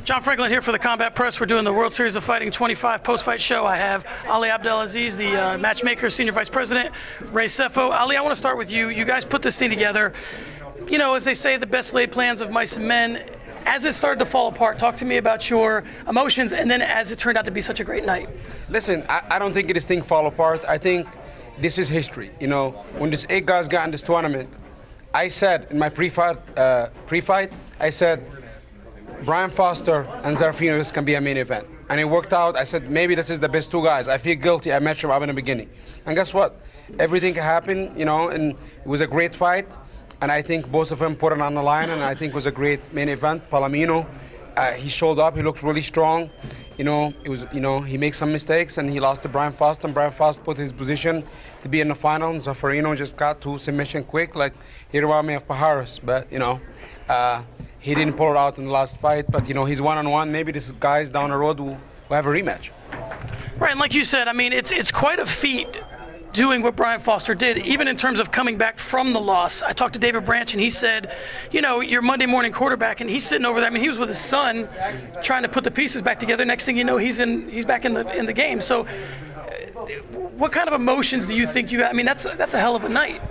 John Franklin here for the Combat Press. We're doing the World Series of Fighting 25 post-fight show. I have Ali Abdel-Aziz, the matchmaker, senior vice president, Ray Sefo. Ali, I want to start with you. You guys put this thing together. You know, as they say, the best laid plans of mice and men. As it started to fall apart, talk to me about your emotions, and then as it turned out to be such a great night. Listen, I don't think this thing fall apart. I think this is history. You know, when these 8 guys got in this tournament, I said in my pre-fight, I said, Brian Foster and Zarfino, this can be a main event. And it worked out. I said, maybe this is the best 2 guys. I feel guilty. I matched them up in the beginning. And guess what? Everything happened, you know, and it was a great fight. And I think both of them put it on the line, and I think it was a great main event. Palomino, he showed up. He looked really strong. You know, it was, you know, he made some mistakes, and he lost to Brian Foster. And Brian Foster put his position to be in the final. And Zaffarino just got to submission quick, like he reminded me of Pajares. But, you know, he didn't pull it out in the last fight. But, you know, he's one-on-one. Maybe this guys down the road will have a rematch. Right, and like you said, I mean, it's quite a feat doing what Brian Foster did, even in terms of coming back from the loss. I talked to David Branch, and he said, you know, your Monday morning quarterback, and he's sitting over there. I mean, he was with his son trying to put the pieces back together. Next thing you know, he's back in the game. So what kind of emotions do you think you got? I mean, that's a hell of a night.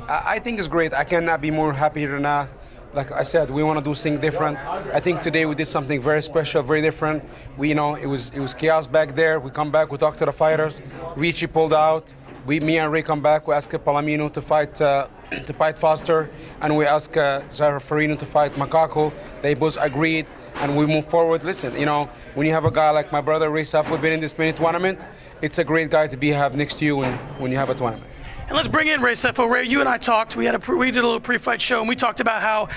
I think it's great. I cannot be more happy than that. Like I said, we want to do things different. I think today we did something very special, very different. We, you know, it was chaos back there. We come back, we talk to the fighters. Ricci pulled out. Me and Ray come back. We ask Palomino to fight Foster, and we ask Zaffarino to fight Macaco. They both agreed, and we move forward. Listen, you know, when you have a guy like my brother Ray Sefo been in this mini tournament, it's a great guy to have next to you when you have a tournament. And let's bring in Ray Sefo. Ray, you and I talked. We did a little pre-fight show, and we talked about how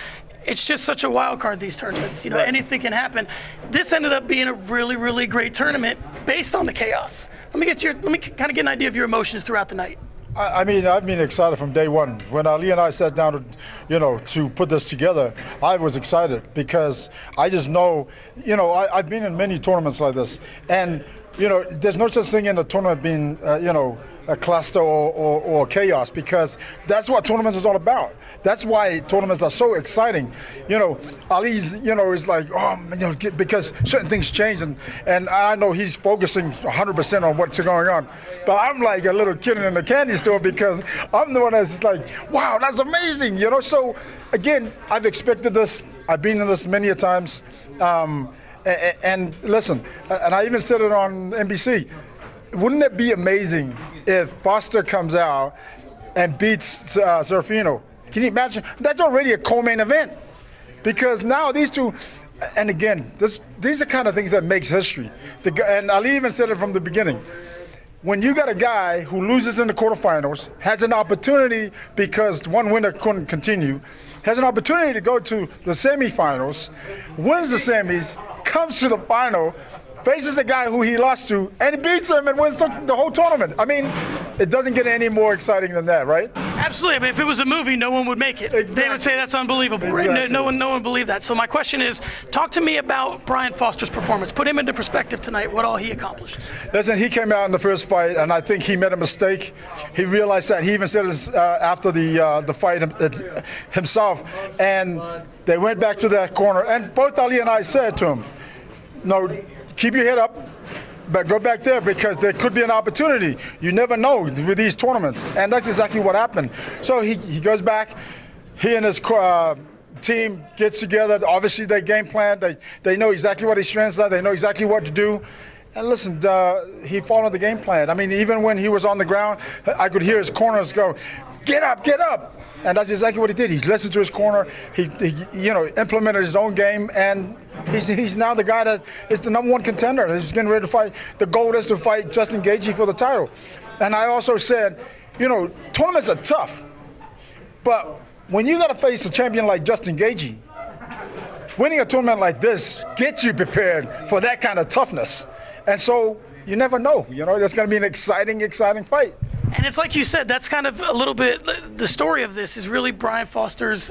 it's just such a wild card, these tournaments. You know, right. Anything can happen. This ended up being a really, really great tournament based on the chaos. Let me kind of get an idea of your emotions throughout the night. I've been excited from day one. When Ali and I sat down to put this together, I was excited because I just know, you know, I've been in many tournaments like this, and you know, there's no such thing in a tournament being, you know, a cluster or chaos, because that's what tournaments is all about. That's why tournaments are so exciting. You know, Ali's, you know, is like, oh, you know, because certain things change, and I know he's focusing 100% on what's going on. But I'm like a little kid in the candy store because I'm the one that's like, wow, that's amazing, you know. So again, I've expected this. I've been in this many a times. And listen, and I even said it on NBC. Wouldn't it be amazing if Foster comes out and beats Zarfino? Can you imagine? That's already a co-main event, because now these two, and again, these are kind of things that makes history. And Ali even said it from the beginning. When you got a guy who loses in the quarterfinals, has an opportunity because one winner couldn't continue, has an opportunity to go to the semifinals, wins the semis, comes to the final, faces a guy who he lost to, and beats him and wins the whole tournament. I mean, it doesn't get any more exciting than that, right? Absolutely. I mean, if it was a movie, no one would make it. Exactly. They would say that's unbelievable, exactly. Right? No one would believe that. So my question is, talk to me about Brian Foster's performance. Put him into perspective tonight, what all he accomplished. Listen, he came out in the first fight, and I think he made a mistake. He realized that. He even said it after the fight himself, and they went back to that corner. And both Ali and I said to him, no, keep your head up, but go back there, because there could be an opportunity. You never know with these tournaments, and that's exactly what happened. So he goes back. He and his team gets together. Obviously, they game plan. They know exactly what his strengths are. They know exactly what to do. And listen, he followed the game plan. I mean, even when he was on the ground, I could hear his corners go, "Get up, get up!" And that's exactly what he did. He listened to his corner. He you know, implemented his own game, and he's now the guy that is the #1 contender. He's getting ready to fight. The goal is to fight Justin Gaethje for the title. And I also said, you know, tournaments are tough, but when you got to face a champion like Justin Gaethje, winning a tournament like this gets you prepared for that kind of toughness. And so you never know. You know, it's going to be an exciting, exciting fight. And it's like you said, that's kind of a little bit, the story of this is really Brian Foster's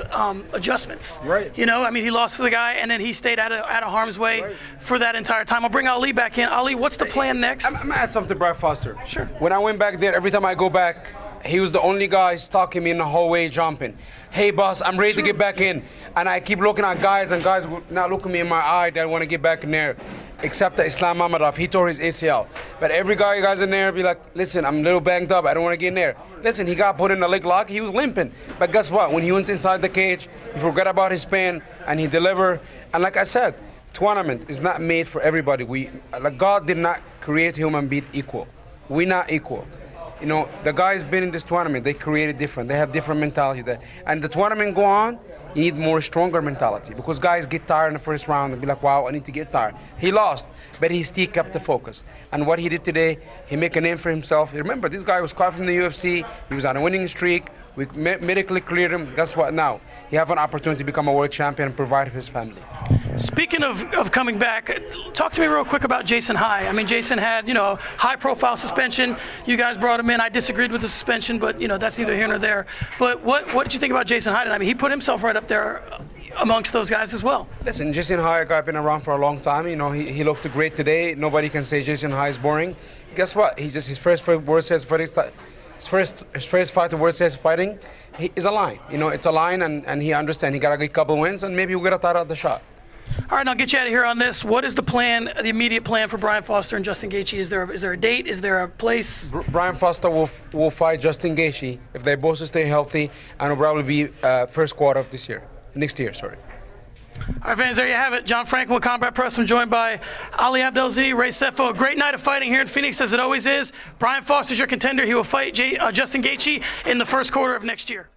adjustments. Right. You know, I mean, he lost to the guy, and then he stayed out of harm's way right. for that entire time. I'll bring Ali back in. Ali, what's the plan next? I'm going to add something to Brian Foster. Sure. When I went back there, every time I go back, he was the only guy stalking me in the hallway jumping. Hey boss, I'm ready to get back in. And I keep looking at guys, and guys would not look at me in my eye that want to get back in there. Except Islam Mamadov, he tore his ACL. But every guys in there be like, listen, I'm a little banged up, I don't want to get in there. Listen, he got put in the leg lock, he was limping. But guess what, when he went inside the cage, he forgot about his pain, and he delivered. And like I said, tournament is not made for everybody. God did not create human being equal. We're not equal. You know, the guys been in this tournament, they created different, they have different mentality there. And the tournament go on, you need more stronger mentality, because guys get tired in the first round and be like, wow, I need to get tired. He lost, but he still kept the focus. And what he did today, he made a name for himself. Remember, this guy was caught from the UFC, he was on a winning streak, we medically cleared him. Guess what now? He have an opportunity to become a world champion and provide for his family. Speaking of coming back, talk to me real quick about Jason High. I mean, Jason had, you know, high-profile suspension. You guys brought him in. I disagreed with the suspension, but, you know, that's neither here nor there. But what did you think about Jason High? I mean, he put himself right up there amongst those guys as well. Listen, Jason High, a guy been around for a long time. You know, he looked great today. Nobody can say Jason High is boring. Guess what? He's just his first World Series fighting. His first fight to World Series fighting is a line. You know, it's a line, and he understands. He got a good couple wins, and maybe we'll get a title at the shot. All right, I'll get you out of here on this. What is the plan, the immediate plan for Brian Foster and Justin Gaethje? Is there a date? Is there a place? Brian Foster will fight Justin Gaethje if they both stay healthy, and it'll probably be first quarter of next year, sorry. All right, fans, there you have it. John Franklin with Combat Press. I'm joined by Ali Abdel-Aziz, Ray Sefo. A great night of fighting here in Phoenix, as it always is. Brian Foster's your contender. He will fight Justin Gaethje in the first quarter of next year.